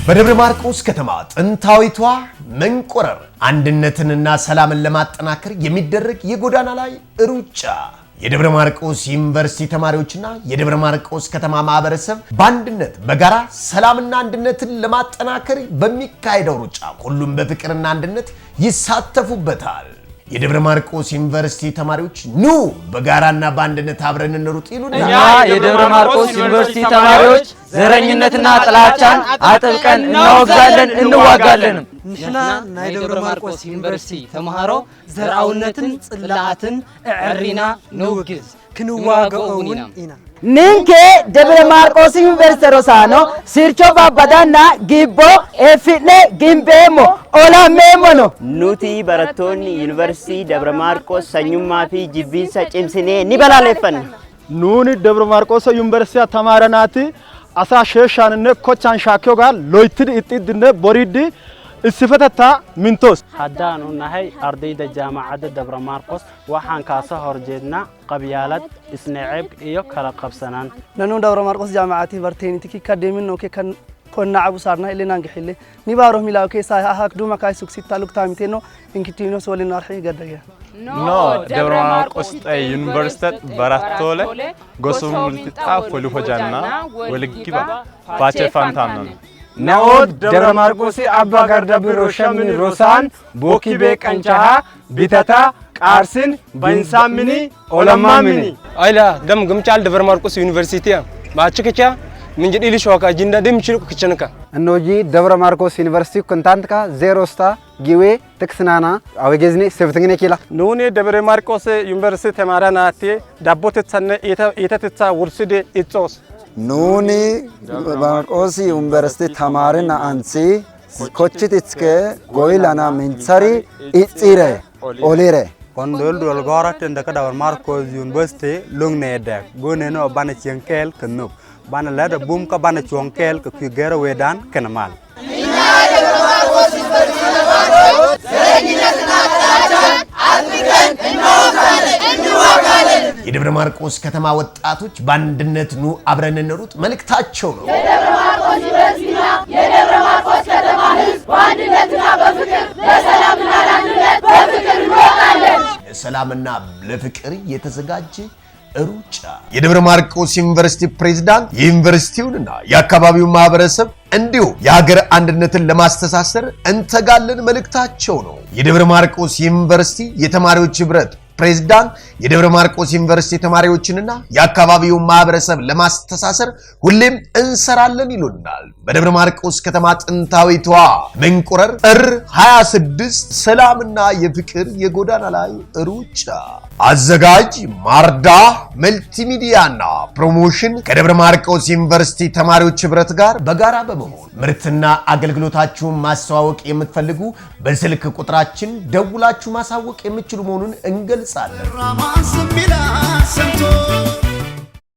በደብረ ማርቆስ ከተማ ጥንታዊቷ መንቆረር አንድነትንና ሰላምን ለማጠናከር የሚደረግ የጎዳና ላይ ሩጫ የደብረ ማርቆስ ዩኒቨርሲቲ ተማሪዎችና የደብረ ማርቆስ ከተማ ማህበረሰብ በአንድነት በጋራ ሰላምና አንድነትን ለማጠናከር በሚካሄደው ሩጫ ሁሉም በፍቅርና አንድነት ይሳተፉበታል። የደብረ ማርቆስ ዩኒቨርሲቲ ተማሪዎች ኑ በጋራና በአንድነት አብረን እንሩጥ ይሉና እኛ የደብረ ማርቆስ ዩኒቨርሲቲ ተማሪዎች ዘረኝነትና ጥላቻን አጥብቀን እናወግዛለን እንዋጋለን። ንሕና ናይ ደብረ ማርቆስ ዩኒቨርሲቲ ተማሃሮ ዘርአውነትን ጽላአትን ዕሪና ንውግዝ ክንዋገኡን ኢና ninke debre marcos university rosano sircho babadana gibbo efine gimbemo ola memono nuti baratoni university debre marcos sanyumma fi jibbinsa cimsine ni balalefan nuni debre marcos university tamaranati asa sheshanne kochan shakyo gal loytid itidne boridi isfatata mintos haddaanu nahay ardayda jaamacadda Debre Marcos waxaan ka soo horjeednaa qabyaalad isneecib iyo kala qabsanaan nanu Debre Marcos jaamacati barteeniti ka deemino kan konna abu sarna ilina ngixile nibaaro milaaw ke saa ahak duma ka suksita lugtaamiteno inkitino solin arxi gadaya no Debre Marcos University baratole gosum multita fulu hojanna waligiba bache fantanon ናኦድ ደብረ ማርቆስ አባ ጋርዳ ብሮሻም ሮሳን ቦኪ በቀንቻሃ ቢተታ ቃርስን በእንሳምኒ ኦለማምኒ አይላ ደም ግምጫል ደብረ ማርቆስ ዩኒቨርሲቲ ማችከቻ ምንጅ ዲሊ ሾካ ጂንዳ ደም ችልኩ ክቸንካ እኖጂ ደብረ ማርቆስ ዩኒቨርሲቲ ኮንታንትካ ዜሮስታ ጊዌ ተክስናና አወገዝኔ ሰፍትግኔ ኪላ ኑኒ ደብረ ማርቆስ ዩኒቨርሲቲ ተማራናቲ ዳቦት ተሰነ ኢተተታ ውርስደ ኢጾስ nuni Marcos University tamarina ansi kochititske goilana mintsari itsire olire kondol dol gorat ndaka Debre Marcos University lungne dak goneno bana chenkel knup bana lada bum ka bana chonkel ka kigera wedan kenamal ina Debre Marcos University tamarot zerenyinetna tarajan አጥብቀን እንዋጋለን የደብረ ማርቆስ ከተማ ወጣቶች በአንድነት ኑ አብረን እንሩጥ መልእክታቸው ነው። የደብረ ማርቆስ ዩኒቨርሲቲና የደብረ ማርቆስ ከተማ ህዝብ በአንድነትና በፍቅር ለሰላምና ለአንድነት በፍቅር እንሮጣለን። ለሰላምና ለፍቅር የተዘጋጀ ሩጫ የደብረ ማርቆስ ዩኒቨርሲቲ ፕሬዝዳንት የዩኒቨርሲቲውንና የአካባቢውን ማህበረሰብ እንዲሁ የሀገር አንድነትን ለማስተሳሰር እንተጋለን መልእክታቸው ነው። የደብረ ማርቆስ ዩኒቨርሲቲ የተማሪዎች ህብረት ፕሬዝዳንት የደብረ ማርቆስ ዩኒቨርሲቲ ተማሪዎችንና የአካባቢውን ማህበረሰብ ለማስተሳሰር ሁሌም እንሰራለን ይሉናል። በደብረ ማርቆስ ከተማ ጥንታዊቷ መንቆረር ጥር 26 ሰላምና የፍቅር የጎዳና ላይ ሩጫ አዘጋጅ ማርዳ መልቲሚዲያና ፕሮሞሽን ከደብረ ማርቆስ ዩኒቨርሲቲ ተማሪዎች ህብረት ጋር በጋራ በመሆን ምርትና አገልግሎታችሁን ማስተዋወቅ የምትፈልጉ በስልክ ቁጥራችን ደውላችሁ ማሳወቅ የምትችሉ መሆኑን እንገልጻለን።